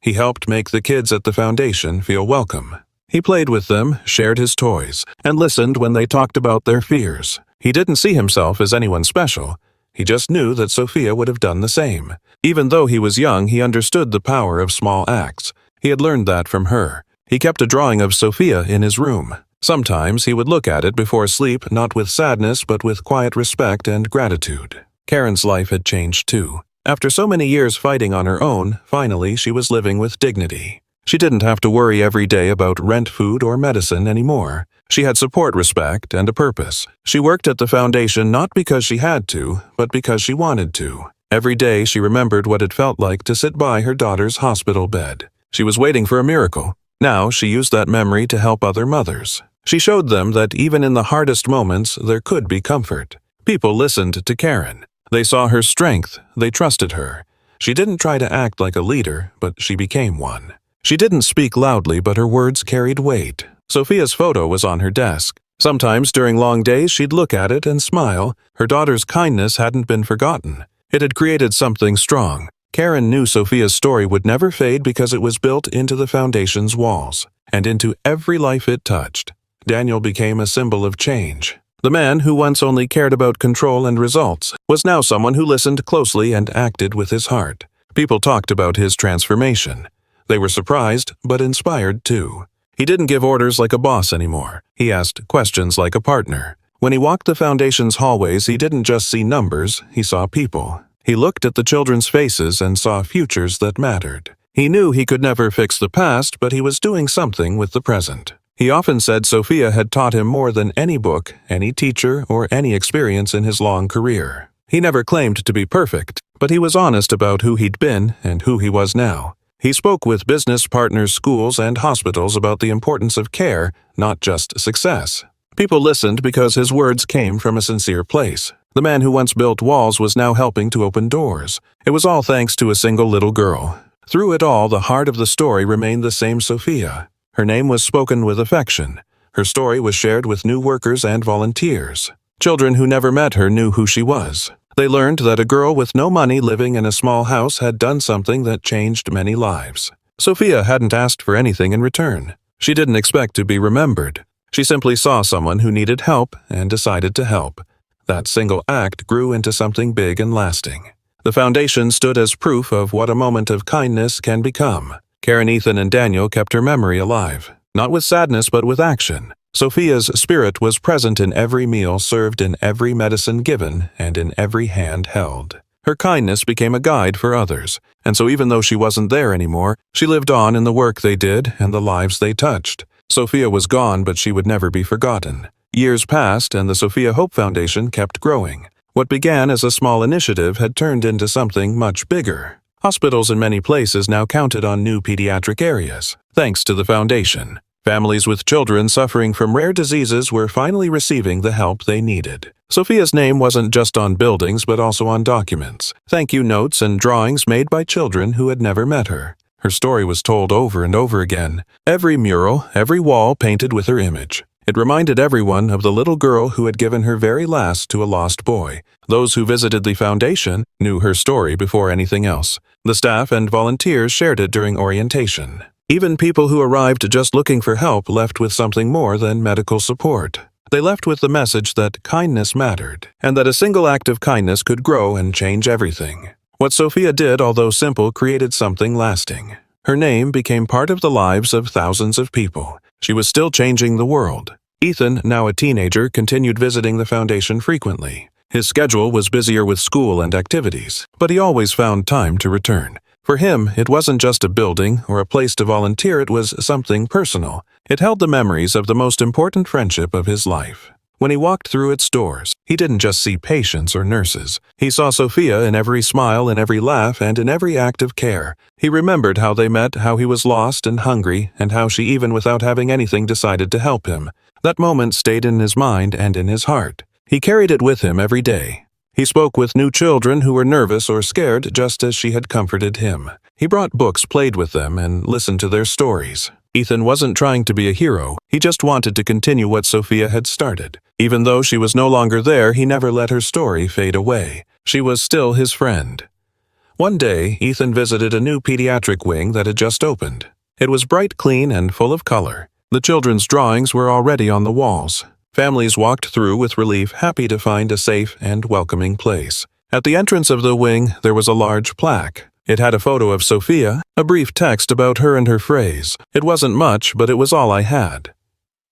He helped make the kids at the foundation feel welcome. He played with them, shared his toys, and listened when they talked about their fears. He didn't see himself as anyone special. He just knew that Sophia would have done the same. Even though he was young, he understood the power of small acts. He had learned that from her. He kept a drawing of Sophia in his room. Sometimes he would look at it before sleep, not with sadness but with quiet respect and gratitude. Karen's life had changed too. After so many years fighting on her own, finally she was living with dignity. She didn't have to worry every day about rent, food, or medicine anymore. She had support, respect, and a purpose. She worked at the foundation not because she had to, but because she wanted to. Every day she remembered what it felt like to sit by her daughter's hospital bed. She was waiting for a miracle. Now she used that memory to help other mothers. She showed them that even in the hardest moments there could be comfort. People listened to Karen. They saw her strength. They trusted her. She didn't try to act like a leader, but she became one. She didn't speak loudly, but her words carried weight. Sophia's photo was on her desk. Sometimes during long days she'd look at it and smile. Her daughter's kindness hadn't been forgotten. It had created something strong. Karen knew Sophia's story would never fade because it was built into the foundation's walls, and into every life it touched. Daniel became a symbol of change. The man who once only cared about control and results was now someone who listened closely and acted with his heart. People talked about his transformation. They were surprised, but inspired too. He didn't give orders like a boss anymore. He asked questions like a partner. When he walked the foundation's hallways, he didn't just see numbers, he saw people. He looked at the children's faces and saw futures that mattered. He knew he could never fix the past, but he was doing something with the present. He often said Sophia had taught him more than any book, any teacher, or any experience in his long career. He never claimed to be perfect, but he was honest about who he'd been and who he was now. He spoke with business partners, schools, and hospitals about the importance of care, not just success. People listened because his words came from a sincere place. The man who once built walls was now helping to open doors. It was all thanks to a single little girl. Through it all, the heart of the story remained the same: Sophia. Her name was spoken with affection. Her story was shared with new workers and volunteers. Children who never met her knew who she was. They learned that a girl with no money living in a small house had done something that changed many lives. Sophia hadn't asked for anything in return. She didn't expect to be remembered. She simply saw someone who needed help and decided to help. That single act grew into something big and lasting. The foundation stood as proof of what a moment of kindness can become. Karen, Ethan, and Daniel kept her memory alive, not with sadness but with action. Sophia's spirit was present in every meal served, in every medicine given, and in every hand held. Her kindness became a guide for others, and so even though she wasn't there anymore, she lived on in the work they did and the lives they touched. Sophia was gone, but she would never be forgotten. Years passed, and the Sophia Hope Foundation kept growing. What began as a small initiative had turned into something much bigger. Hospitals in many places now counted on new pediatric areas, thanks to the foundation. Families with children suffering from rare diseases were finally receiving the help they needed. Sophia's name wasn't just on buildings but also on documents, thank you notes and drawings made by children who had never met her. Her story was told over and over again, every mural, every wall painted with her image. It reminded everyone of the little girl who had given her very last to a lost boy. Those who visited the foundation knew her story before anything else. The staff and volunteers shared it during orientation. Even people who arrived just looking for help left with something more than medical support. They left with the message that kindness mattered, and that a single act of kindness could grow and change everything. What Sophia did, although simple, created something lasting. Her name became part of the lives of thousands of people. She was still changing the world. Ethan, now a teenager, continued visiting the foundation frequently. His schedule was busier with school and activities, but he always found time to return. For him, it wasn't just a building or a place to volunteer, it was something personal. It held the memories of the most important friendship of his life. When he walked through its doors, he didn't just see patients or nurses. He saw Sophia in every smile, in every laugh, and in every act of care. He remembered how they met, how he was lost and hungry, and how she, even without having anything, decided to help him. That moment stayed in his mind and in his heart. He carried it with him every day. He spoke with new children who were nervous or scared, just as she had comforted him. He brought books, played with them, and listened to their stories. Ethan wasn't trying to be a hero. He just wanted to continue what Sophia had started. Even though she was no longer there, he never let her story fade away. She was still his friend. One day, Ethan visited a new pediatric wing that had just opened. It was bright, clean, and full of color. The children's drawings were already on the walls. Families walked through with relief, happy to find a safe and welcoming place. At the entrance of the wing, there was a large plaque. It had a photo of Sophia, a brief text about her and her phrase. It wasn't much, but it was all I had.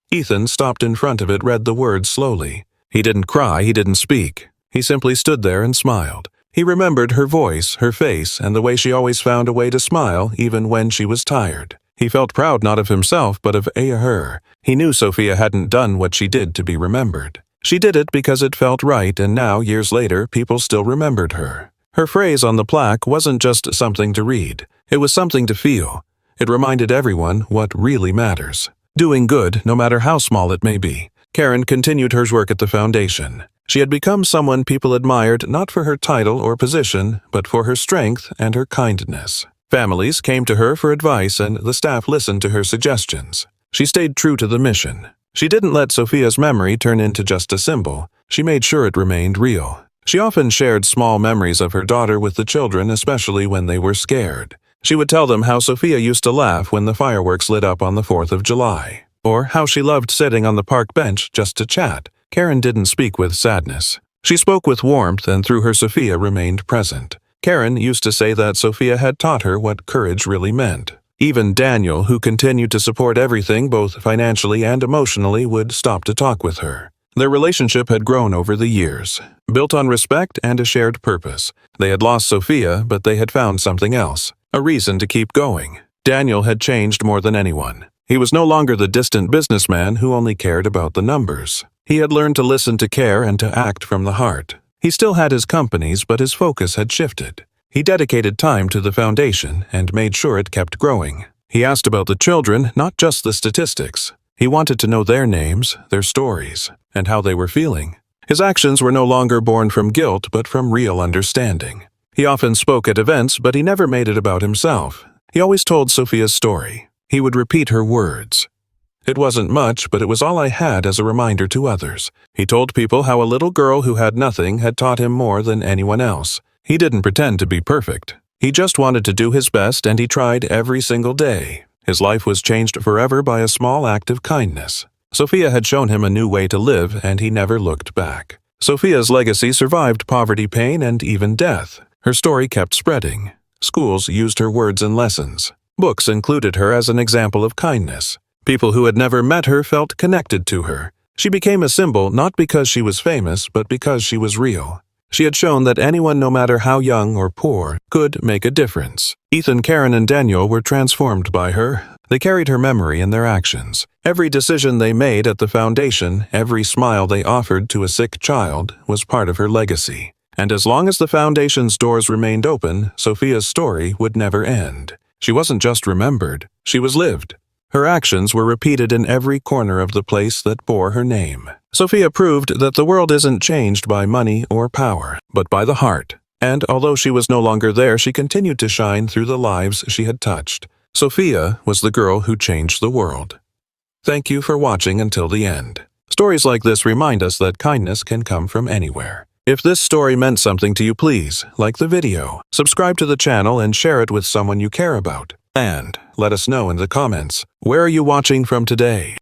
Ethan stopped in front of it, read the words slowly. He didn't cry, he didn't speak. He simply stood there and smiled. He remembered her voice, her face, and the way she always found a way to smile, even when she was tired. He felt proud not of himself, but of her. He knew Sophia hadn't done what she did to be remembered. She did it because it felt right, and now, years later, people still remembered her. Her phrase on the plaque wasn't just something to read. It was something to feel. It reminded everyone what really matters. Doing good, no matter how small it may be. Karen continued her work at the foundation. She had become someone people admired not for her title or position, but for her strength and her kindness. Families came to her for advice, and the staff listened to her suggestions. She stayed true to the mission. She didn't let Sophia's memory turn into just a symbol. She made sure it remained real. She often shared small memories of her daughter with the children, especially when they were scared. She would tell them how Sophia used to laugh when the fireworks lit up on the 4th of July, or how she loved sitting on the park bench just to chat. Karen didn't speak with sadness. She spoke with warmth, and through her Sophia remained present. Karen used to say that Sophia had taught her what courage really meant. Even Daniel, who continued to support everything both financially and emotionally, would stop to talk with her. Their relationship had grown over the years, built on respect and a shared purpose. They had lost Sophia, but they had found something else, a reason to keep going. Daniel had changed more than anyone. He was no longer the distant businessman who only cared about the numbers. He had learned to listen, to care, and to act from the heart. He still had his companies, but his focus had shifted. He dedicated time to the foundation and made sure it kept growing. He asked about the children, not just the statistics. He wanted to know their names, their stories, and how they were feeling. His actions were no longer born from guilt, but from real understanding. He often spoke at events, but he never made it about himself. He always told Sophia's story. He would repeat her words. It wasn't much, but it was all I had as a reminder to others. He told people how a little girl who had nothing had taught him more than anyone else. He didn't pretend to be perfect. He just wanted to do his best, and he tried every single day. His life was changed forever by a small act of kindness. Sophia had shown him a new way to live, and he never looked back. Sophia's legacy survived poverty, pain, and even death. Her story kept spreading. Schools used her words in lessons. Books included her as an example of kindness. People who had never met her felt connected to her. She became a symbol not because she was famous, but because she was real. She had shown that anyone, no matter how young or poor, could make a difference. Ethan, Karen, and Daniel were transformed by her. They carried her memory in their actions. Every decision they made at the foundation, every smile they offered to a sick child, was part of her legacy. And as long as the foundation's doors remained open, Sophia's story would never end. She wasn't just remembered, she was lived. Her actions were repeated in every corner of the place that bore her name. Sophia proved that the world isn't changed by money or power, but by the heart. And although she was no longer there, she continued to shine through the lives she had touched. Sophia was the girl who changed the world. Thank you for watching until the end. Stories like this remind us that kindness can come from anywhere. If this story meant something to you, please like the video, subscribe to the channel, and share it with someone you care about. And let us know in the comments, where are you watching from today?